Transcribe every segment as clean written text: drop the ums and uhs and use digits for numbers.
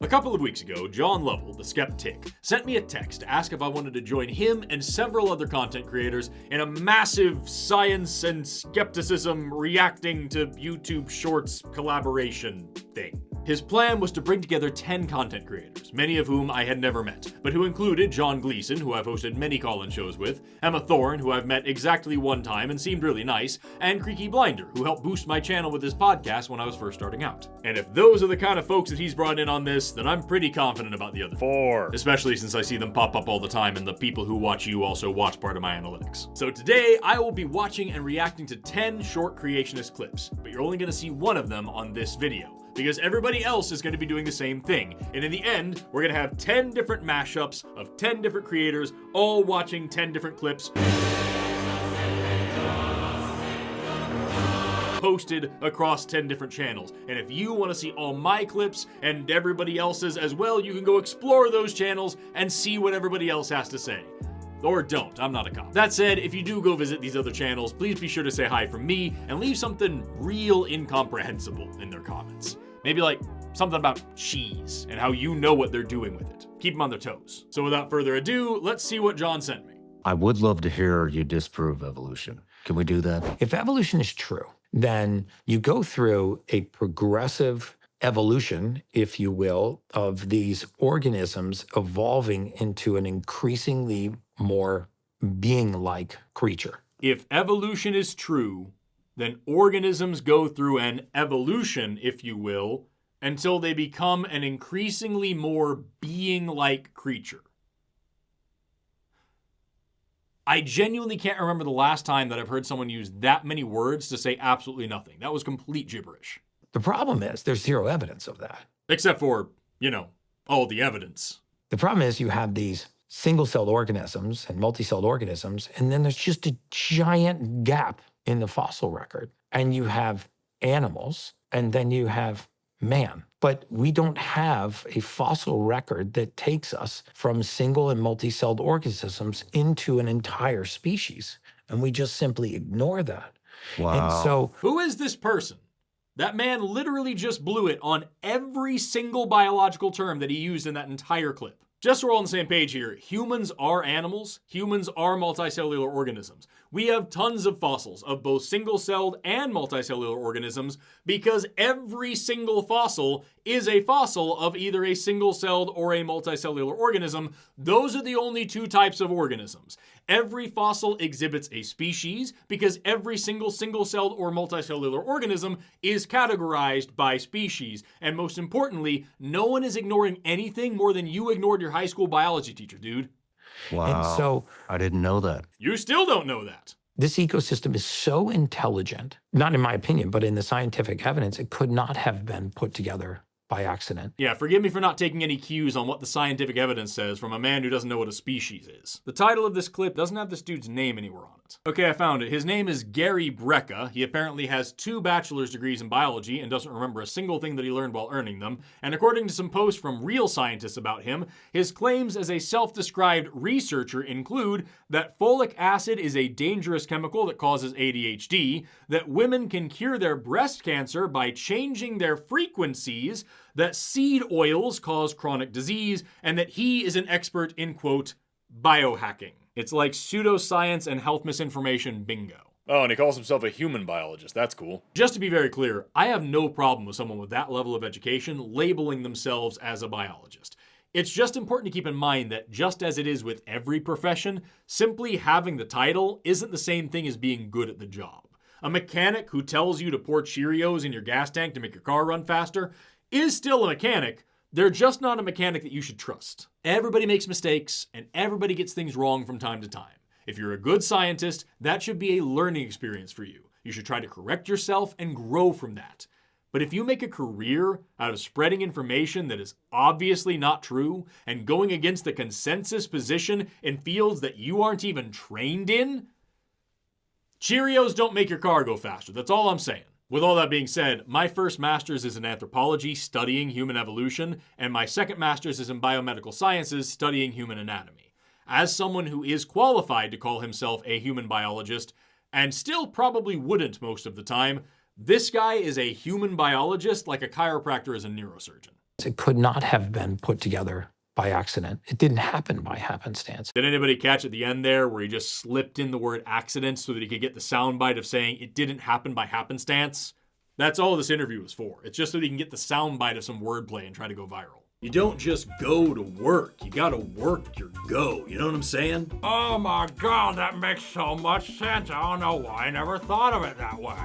A couple of weeks ago, John Lovell, the Skeptic, sent me a text to ask if I wanted to join him and several other content creators in a massive science and skepticism reacting to YouTube Shorts collaboration thing. His plan was to bring together 10 content creators, many of whom I had never met, but who included John Gleason, who I've hosted many call-in shows with, Emma Thorne, who I've met exactly one time and seemed really nice, and Creaky Blinder, who helped boost my channel with his podcast when I was first starting out. And if those are the kind of folks that he's brought in on this, then I'm pretty confident about the other 4. Especially since I see them pop up all the time and the people who watch you also watch part of my analytics. So today, I will be watching and reacting to 10 short creationist clips, but you're only going to see one of them on this video, because everybody else is going to be doing the same thing. And in the end, we're going to have 10 different mashups of 10 different creators, all watching 10 different clips posted across 10 different channels. And if you want to see all my clips and everybody else's as well, you can go explore those channels and see what everybody else has to say. Or don't, I'm not a cop. That said, if you do go visit these other channels, please be sure to say hi from me and leave something real incomprehensible in their comments. Maybe like something about cheese and how you know what they're doing with it. Keep them on their toes. So without further ado, let's see what John sent me. I would love to hear you disprove evolution. Can we do that? If evolution is true, then you go through a progressive evolution, if you will, of these organisms evolving into an increasingly more being-like creature. If evolution is true, then organisms go through an evolution, if you will, until they become an increasingly more being-like creature. I genuinely can't remember the last time that I've heard someone use that many words to say absolutely nothing. That was complete gibberish. The problem is there's zero evidence of that. Except for, all the evidence. The problem is you have these single-celled organisms and multi-celled organisms, and then there's just a giant gap in the fossil record. And you have animals, and then you have man. But we don't have a fossil record that takes us from single and multi-celled organisms into an entire species. And we just simply ignore that. Wow. And so, who is this person? That man literally just blew it on every single biological term that he used in that entire clip. Just so we're all on the same page here, humans are animals. Humans are multicellular organisms. We have tons of fossils of both single-celled and multicellular organisms because every single fossil is a fossil of either a single-celled or a multicellular organism. Those are the only two types of organisms. Every fossil exhibits a species because every single-celled or multicellular organism is categorized by species. And most importantly, no one is ignoring anything more than you ignored your high school biology teacher, dude. Wow. And so I didn't know that. You still don't know that. this ecosystem is so intelligent, not in my opinion, but in the scientific evidence, it could not have been put together by accident. Yeah, forgive me for not taking any cues on what the scientific evidence says from a man who doesn't know what a species is. The title of this clip doesn't have this dude's name anywhere on it. Okay, I found it. His name is Gary Brecka. He apparently has 2 bachelor's degrees in biology and doesn't remember a single thing that he learned while earning them. And according to some posts from real scientists about him, his claims as a self-described researcher include that folic acid is a dangerous chemical that causes ADHD, that women can cure their breast cancer by changing their frequencies, that seed oils cause chronic disease, and that he is an expert in, quote, biohacking. It's like pseudoscience and health misinformation bingo. Oh, and he calls himself a human biologist. That's cool. Just to be very clear, I have no problem with someone with that level of education labeling themselves as a biologist. It's just important to keep in mind that just as it is with every profession, simply having the title isn't the same thing as being good at the job. A mechanic who tells you to pour Cheerios in your gas tank to make your car run faster is still a mechanic. They're just not a mechanic that you should trust. Everybody makes mistakes, and everybody gets things wrong from time to time. If you're a good scientist, that should be a learning experience for you. You should try to correct yourself and grow from that. But if you make a career out of spreading information that is obviously not true and going against the consensus position in fields that you aren't even trained in, Cheerios don't make your car go faster. That's all I'm saying. With all that being said, my first master's is in anthropology, studying human evolution, and my second master's is in biomedical sciences, studying human anatomy. As someone who is qualified to call himself a human biologist, and still probably wouldn't most of the time, this guy is a human biologist like a chiropractor is a neurosurgeon. It could not have been put together by accident. It didn't happen by happenstance. Did anybody catch at the end there where he just slipped in the word accident so that he could get the soundbite of saying it didn't happen by happenstance? That's all this interview was for. It's just so that he can get the soundbite of some wordplay and try to go viral. You don't just go to work. You gotta work your go. You know what I'm saying? Oh my God, that makes so much sense. I don't know why I never thought of it that way.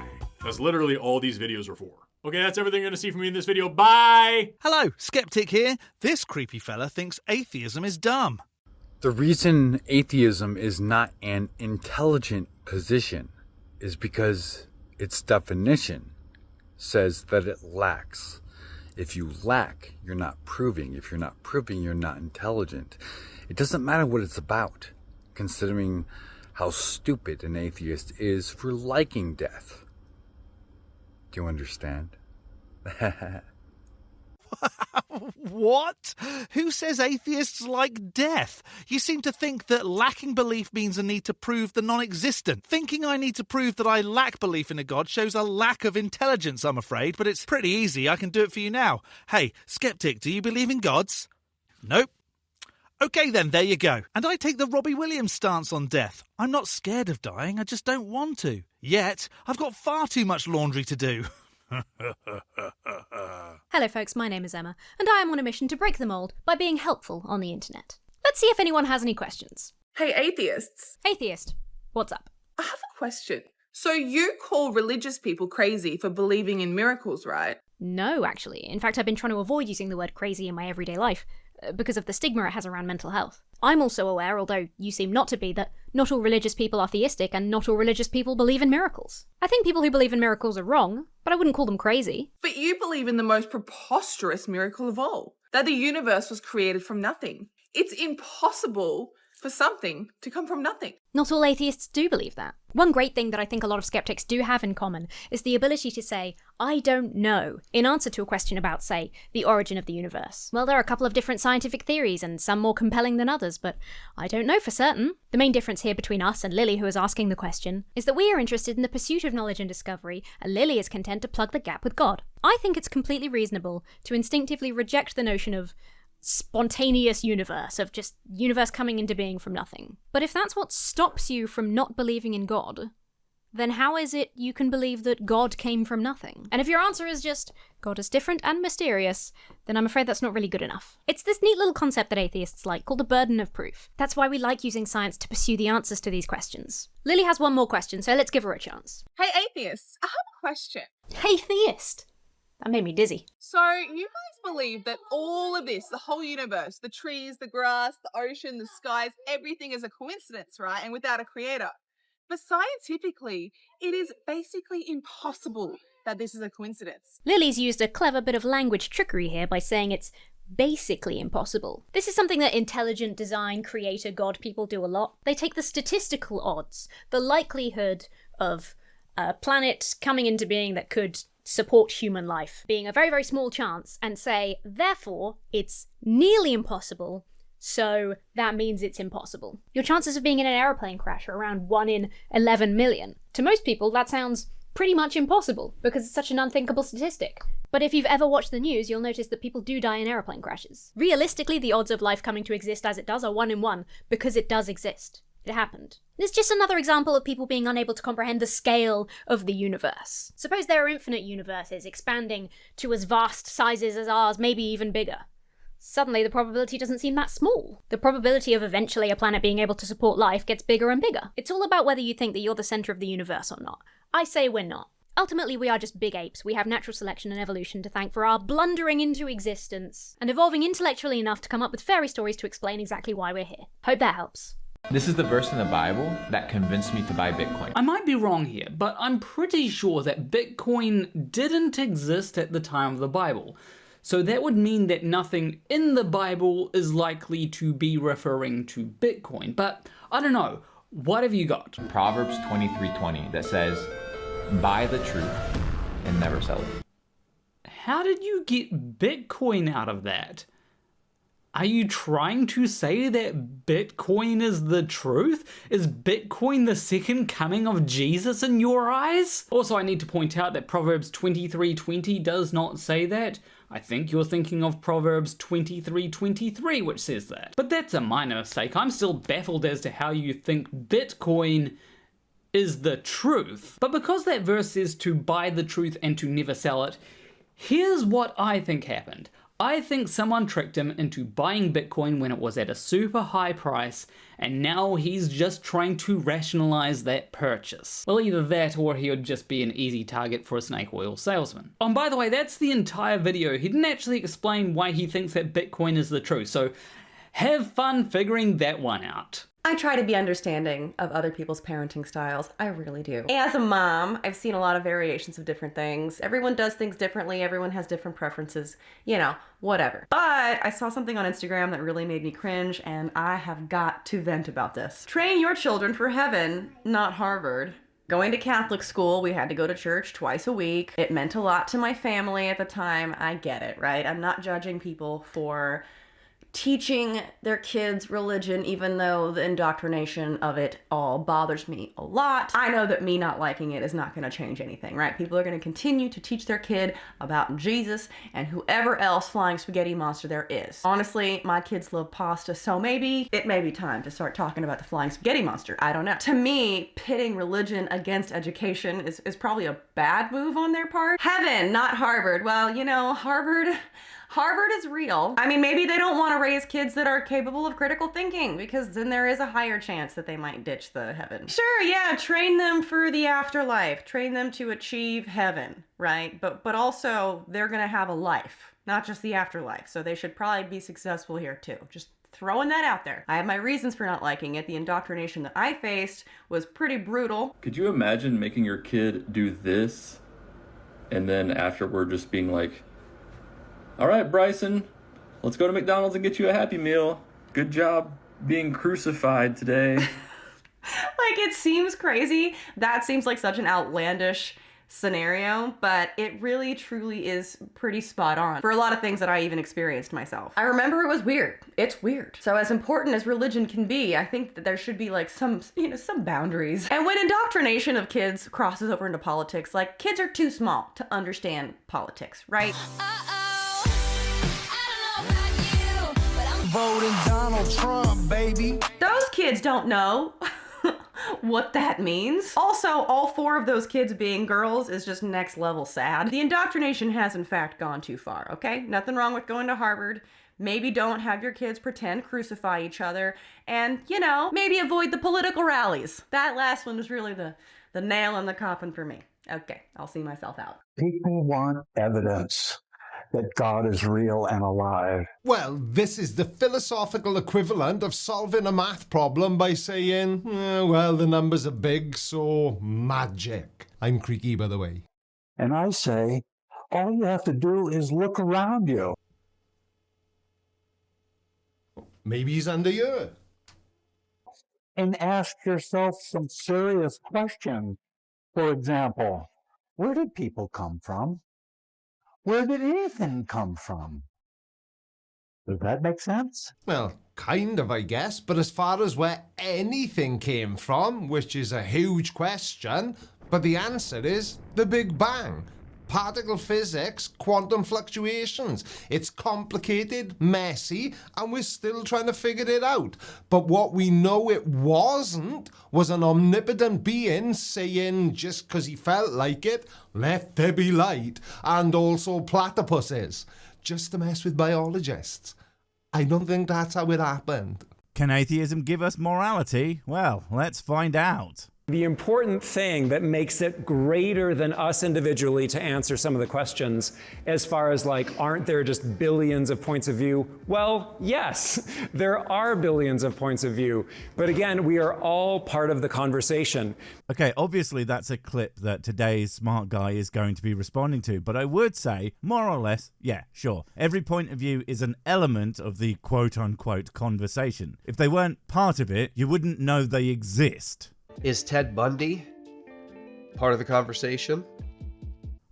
That's literally all these videos are for. Okay, that's everything you're gonna see from me in this video. Bye! Hello, Skeptic here. This creepy fella thinks atheism is dumb. The reason atheism is not an intelligent position is because its definition says that it lacks. If you lack, you're not proving. If you're not proving, you're not intelligent. It doesn't matter what it's about, considering how stupid an atheist is for liking death. Do you understand? What? Who says atheists like death? You seem to think that lacking belief means a need to prove the non-existent. Thinking I need to prove that I lack belief in a god shows a lack of intelligence, I'm afraid, but it's pretty easy. I can do it for you now. Hey, Skeptic, do you believe in gods? Nope. Okay then, there you go. And I take the Robbie Williams stance on death. I'm not scared of dying, I just don't want to. Yet, I've got far too much laundry to do. Hello folks, my name is Emma, and I am on a mission to break the mould by being helpful on the internet. Let's see if anyone has any questions. Hey, atheists. Atheist, what's up? I have a question. So you call religious people crazy for believing in miracles, right? No, actually. In fact, I've been trying to avoid using the word crazy in my everyday life, because of the stigma it has around mental health. I'm also aware, although you seem not to be, that not all religious people are theistic and not all religious people believe in miracles. I think people who believe in miracles are wrong, but I wouldn't call them crazy. But you believe in the most preposterous miracle of all, that the universe was created from nothing. It's impossible for something to come from nothing. Not all atheists do believe that. One great thing that I think a lot of skeptics do have in common is the ability to say, I don't know, in answer to a question about, say, the origin of the universe. Well, there are a couple of different scientific theories, and some more compelling than others, but I don't know for certain. The main difference here between us and Lily, who is asking the question, is that we are interested in the pursuit of knowledge and discovery, and Lily is content to plug the gap with God. I think it's completely reasonable to instinctively reject the notion of spontaneous universe, of just universe coming into being from nothing. But if that's what stops you from not believing in God, then how is it you can believe that God came from nothing? And if your answer is just, God is different and mysterious, then I'm afraid that's not really good enough. It's this neat little concept that atheists like, called the burden of proof. That's why we like using science to pursue the answers to these questions. Lily has one more question, so let's give her a chance. Hey, atheists, I have a question. Hey, theist! That made me dizzy. So you guys believe that all of this, the whole universe, the trees, the grass, the ocean, the skies, everything is a coincidence, right? And without a creator. But scientifically, it is basically impossible that this is a coincidence. Lily's used a clever bit of language trickery here by saying it's basically impossible. This is something that intelligent design, creator, God people do a lot. They take the statistical odds, the likelihood of a planet coming into being that could support human life being a very, very small chance, and say, therefore, it's nearly impossible, so that means it's impossible. Your chances of being in an aeroplane crash are around 1 in 11 million. To most people, that sounds pretty much impossible, because it's such an unthinkable statistic. But if you've ever watched the news, you'll notice that people do die in aeroplane crashes. Realistically, the odds of life coming to exist as it does are 1 in 1, because it does exist. It happened. It's just another example of people being unable to comprehend the scale of the universe. Suppose there are infinite universes expanding to as vast sizes as ours, maybe even bigger. Suddenly the probability doesn't seem that small. The probability of eventually a planet being able to support life gets bigger and bigger. It's all about whether you think that you're the center of the universe or not. I say we're not. Ultimately, we are just big apes. We have natural selection and evolution to thank for our blundering into existence and evolving intellectually enough to come up with fairy stories to explain exactly why we're here. Hope that helps. This is the verse in the Bible that convinced me to buy Bitcoin. I might be wrong here, but I'm pretty sure that Bitcoin didn't exist at the time of the Bible. So that would mean that nothing in the Bible is likely to be referring to Bitcoin. But I don't know. What have you got? Proverbs 23:20 that says, buy the truth and never sell it. How did you get Bitcoin out of that? Are you trying to say that Bitcoin is the truth? Is Bitcoin the second coming of Jesus in your eyes? Also, I need to point out that Proverbs 23:20 does not say that. I think you're thinking of Proverbs 23:23, which says that. But that's a minor mistake. I'm still baffled as to how you think Bitcoin is the truth. But because that verse says to buy the truth and to never sell it, here's what I think happened. I think someone tricked him into buying Bitcoin when it was at a super high price, and now he's just trying to rationalize that purchase. Well, either that or he would just be an easy target for a snake oil salesman. Oh, and by the way, that's the entire video. He didn't actually explain why he thinks that Bitcoin is the truth, so have fun figuring that one out. I try to be understanding of other people's parenting styles. I really do. As a mom, I've seen a lot of variations of different things. Everyone does things differently. Everyone has different preferences, you know, whatever. But I saw something on Instagram that really made me cringe, and I have got to vent about this. Train your children for heaven, not Harvard. Going to Catholic school, we had to go to church twice a week. It meant a lot to my family at the time. I get it, right? I'm not judging people for teaching their kids religion, even though the indoctrination of it all bothers me a lot. I know that me not liking it is not going to change anything, right? People are going to continue to teach their kid about Jesus and whoever else flying spaghetti monster there is. Honestly, my kids love pasta, so maybe it may be time to start talking about the flying spaghetti monster. I don't know. To me, pitting religion against education is probably a bad move on their part. Heaven, not Harvard. Well, you know, Harvard is real. I mean, maybe they don't want to raise kids that are capable of critical thinking, because then there is a higher chance that they might ditch the heaven. Sure, yeah, train them for the afterlife. Train them to achieve heaven, right? But also, they're gonna have a life, not just the afterlife. So they should probably be successful here too. Just throwing that out there. I have my reasons for not liking it. The indoctrination that I faced was pretty brutal. Could you imagine making your kid do this, and then afterward just being like, all right, Bryson, let's go to McDonald's and get you a Happy Meal. Good job being crucified today. Like, it seems crazy. That seems like such an outlandish scenario, but it really truly is pretty spot on for a lot of things that I even experienced myself. I remember it was weird. It's weird. So as important as religion can be, I think that there should be like some boundaries. And when indoctrination of kids crosses over into politics, like, kids are too small to understand politics, right? Voting Donald Trump, baby. Those kids don't know what that means. Also, all 4 of those kids being girls is just next level sad. The indoctrination has in fact gone too far, okay? Nothing wrong with going to Harvard. Maybe don't have your kids pretend crucify each other, and, you know, maybe avoid the political rallies. That last one was really the nail in the coffin for me. Okay, I'll see myself out. People want evidence that God is real and alive. Well, this is the philosophical equivalent of solving a math problem by saying, well, the numbers are big, so magic. I'm Creaky, by the way. And I say, all you have to do is look around you. Maybe he's under you. And ask yourself some serious questions. For example, where did people come from? Where did anything come from? Does that make sense? Well, kind of, I guess. But as far as where anything came from, which is a huge question, but the answer is the Big Bang. Particle physics, quantum fluctuations. It's complicated, messy, and we're still trying to figure it out. But what we know it wasn't was an omnipotent being saying, just because he felt like it, let there be light, and also platypuses, just to mess with biologists. I don't think that's how it happened. Can atheism give us morality? Well, let's find out. The important thing that makes it greater than us individually to answer some of the questions, as far as like, aren't there just billions of points of view? Well, yes, there are billions of points of view. But again, we are all part of the conversation. Okay, obviously that's a clip that today's smart guy is going to be responding to. But I would say, more or less, yeah, sure. Every point of view is an element of the quote-unquote conversation. If they weren't part of it, you wouldn't know they exist. Is Ted Bundy part of the conversation?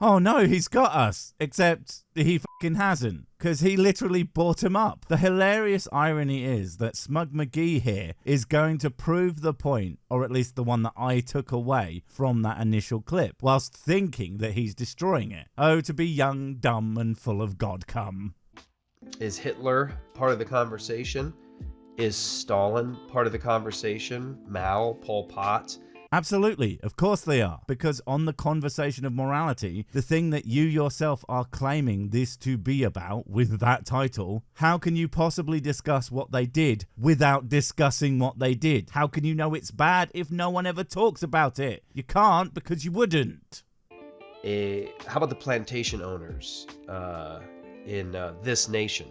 Oh no, he's got us. Except he fucking hasn't. because he literally bought him up. The hilarious irony is that Smug McGee here is going to prove the point, or at least the one that I took away from that initial clip, whilst thinking that he's destroying it. Oh, to be young, dumb, and full of God cum. Is Hitler part of the conversation? Is Stalin part of the conversation? Mao, Pol Pot? Absolutely, of course they are. Because on the conversation of morality, the thing that you yourself are claiming this to be about with that title, how can you possibly discuss what they did without discussing what they did? How can you know it's bad if no one ever talks about it? You can't because you wouldn't. How about the plantation owners in this nation?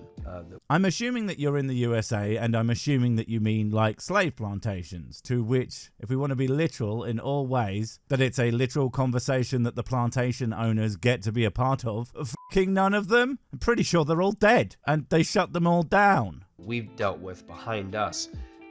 I'm assuming that you're in the USA, and I'm assuming that you mean like slave plantations, to which, if we want to be literal in all ways, that it's a literal conversation that the plantation owners get to be a part of. Fucking none of them? I'm pretty sure they're all dead, and they shut them all down. We've dealt with behind us.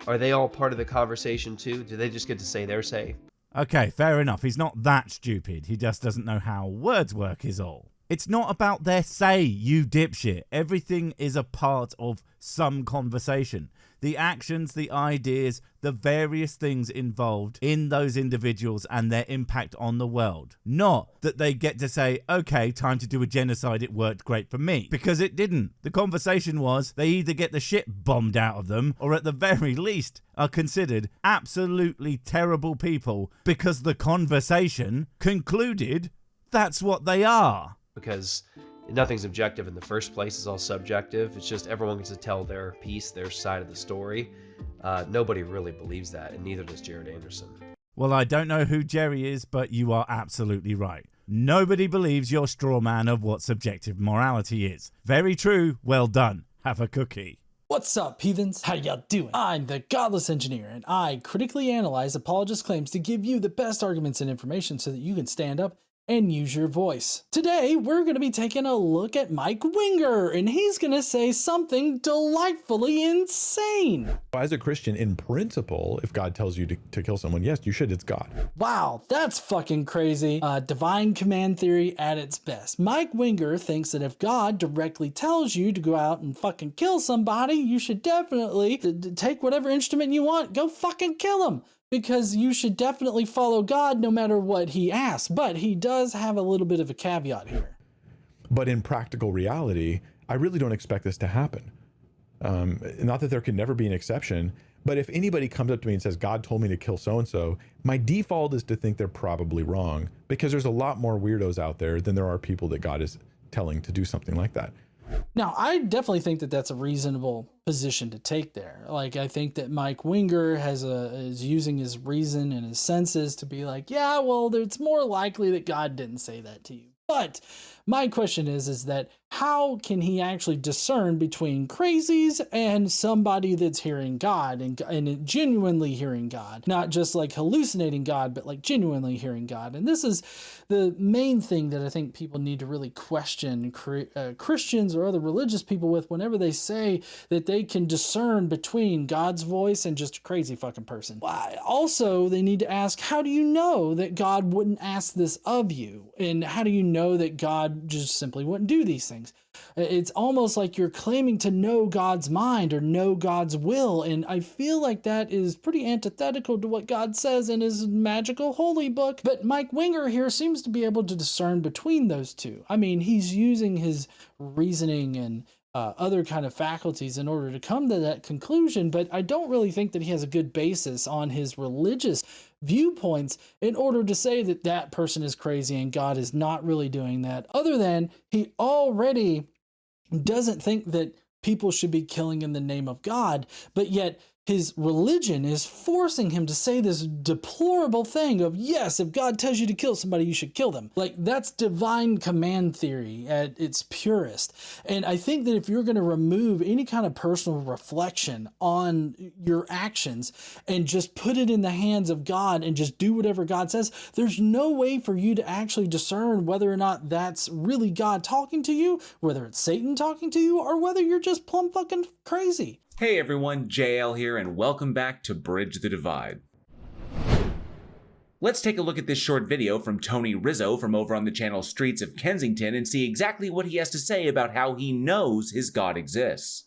Are they all part of the conversation too? Do they just get to say their say? Okay, fair enough. He's not that stupid. He just doesn't know how words work is all. It's not about their say, you dipshit. Everything is a part of some conversation. The actions, the ideas, the various things involved in those individuals and their impact on the world. Not that they get to say, okay, time to do a genocide, it worked great for me. Because it didn't. The conversation was they either get the shit bombed out of them, or at the very least are considered absolutely terrible people because the conversation concluded that's what they are. Because nothing's objective in the first place. It's all subjective. It's just everyone gets to tell their piece, their side of the story. Nobody really believes that, and neither does Jared Anderson. Well, I don't know who Jerry is, but you are absolutely right. Nobody believes your straw man of what subjective morality is. Very true. Well done. Have a cookie. What's up, heathens? How y'all doing? I'm the Godless Engineer, and I critically analyze apologist claims to give you the best arguments and information so that you can stand up and use your voice. Today, we're going to be taking a look at Mike Winger, and he's going to say something delightfully insane. As a Christian, in principle, if God tells you to kill someone, yes, you should. It's God. Wow, that's fucking crazy. Divine command theory at its best. Mike Winger thinks that if God directly tells you to go out and fucking kill somebody, you should definitely take whatever instrument you want, go fucking kill him. Because you should definitely follow God no matter what he asks. But he does have a little bit of a caveat here. But in practical reality, I really don't expect this to happen. Not that there could never be an exception, but if anybody comes up to me and says, God told me to kill so-and-so, my default is to think they're probably wrong, because there's a lot more weirdos out there than there are people that God is telling to do something like that. Now, I definitely think that that's a reasonable position to take there. Like, I think that Mike Winger is using his reason and his senses to be like, yeah, well, it's more likely that God didn't say that to you. But my question is that how can he actually discern between crazies and somebody that's hearing God and genuinely hearing God? Not just like hallucinating God, but like genuinely hearing God. And this is the main thing that I think people need to really question Christians or other religious people with whenever they say that they can discern between God's voice and just a crazy fucking person. Also, they need to ask, how do you know that God wouldn't ask this of you? And how do you know that God just simply wouldn't do these things? It's almost like you're claiming to know God's mind or know God's will, and I feel like that is pretty antithetical to what God says in his magical holy book. But Mike Winger here seems to be able to discern between those two. I mean, he's using his reasoning and other kind of faculties in order to come to that conclusion, but I don't really think that he has a good basis on his religious viewpoints in order to say that that person is crazy and God is not really doing that, other than he already doesn't think that people should be killing in the name of God, but yet his religion is forcing him to say this deplorable thing of, yes, if God tells you to kill somebody, you should kill them. Like, that's divine command theory at its purest. And I think that if you're going to remove any kind of personal reflection on your actions and just put it in the hands of God and just do whatever God says, there's no way for you to actually discern whether or not that's really God talking to you, whether it's Satan talking to you, or whether you're just plumb fucking crazy. Hey everyone, JL here, and welcome back to Bridge the Divide. Let's take a look at this short video from Tony Rizzo from over on the channel Streets of Kensington and see exactly what he has to say about how he knows his God exists.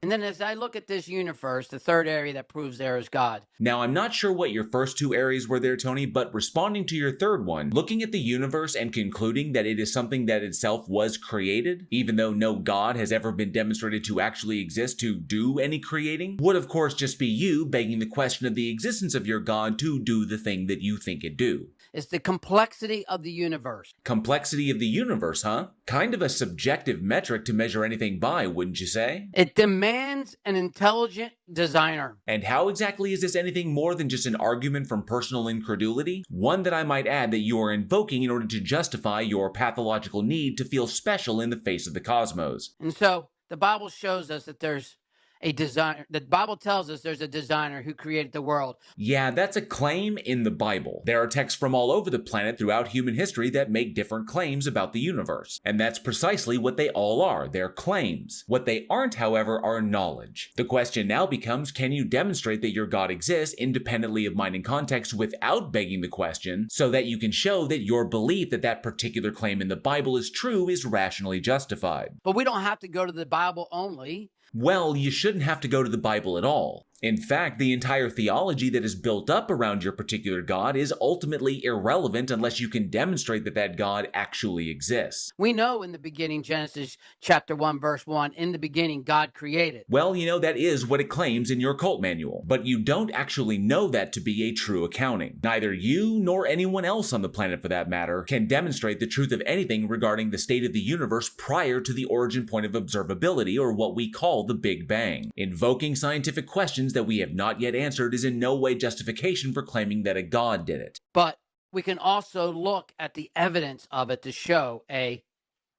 And then as I look at this universe, the third area that proves there is God. Now, I'm not sure what your first two areas were there, Tony, but responding to your third one, looking at the universe and concluding that it is something that itself was created, even though no God has ever been demonstrated to actually exist to do any creating, would of course just be you begging the question of the existence of your God to do the thing that you think it do. It's the complexity of the universe. Complexity of the universe, huh? Kind of a subjective metric to measure anything by, wouldn't you say? It demands an intelligent designer. And how exactly is this anything more than just an argument from personal incredulity? One that I might add that you are invoking in order to justify your pathological need to feel special in the face of the cosmos. And so the Bible shows us that there's a designer. The Bible tells us there's a designer who created the world. Yeah, that's a claim in the Bible. There are texts from all over the planet throughout human history that make different claims about the universe. And that's precisely what they all are. They're claims. What they aren't, however, are knowledge. The question now becomes, can you demonstrate that your God exists independently of mind and context without begging the question, so that you can show that your belief that that particular claim in the Bible is true is rationally justified? But we don't have to go to the Bible only. Well, you shouldn't have to go to the Bible at all. In fact, the entire theology that is built up around your particular God is ultimately irrelevant unless you can demonstrate that that God actually exists. We know in the beginning, Genesis chapter 1, verse 1, in the beginning, God created. Well, that is what it claims in your cult manual, but you don't actually know that to be a true accounting. Neither you nor anyone else on the planet for that matter can demonstrate the truth of anything regarding the state of the universe prior to the origin point of observability, or what we call the Big Bang. Invoking scientific questions that we have not yet answered is in no way justification for claiming that a God did it. But we can also look at the evidence of it to show a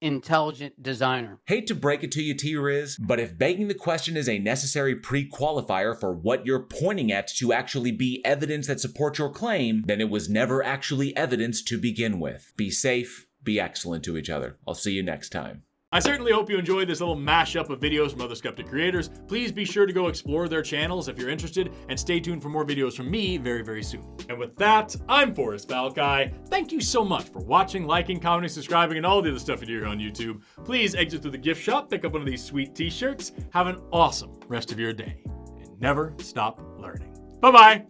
intelligent designer. Hate to break it to you, T-Riz, but if begging the question is a necessary pre-qualifier for what you're pointing at to actually be evidence that supports your claim, then it was never actually evidence to begin with. Be safe, be excellent to each other. I'll see you next time. I certainly hope you enjoyed this little mashup of videos from other Skeptic creators. Please be sure to go explore their channels if you're interested, and stay tuned for more videos from me very, very soon. And with that, I'm Forrest Valkai. Thank you so much for watching, liking, commenting, subscribing, and all the other stuff you do here on YouTube. Please exit through the gift shop, pick up one of these sweet t-shirts. Have an awesome rest of your day, and never stop learning. Bye-bye.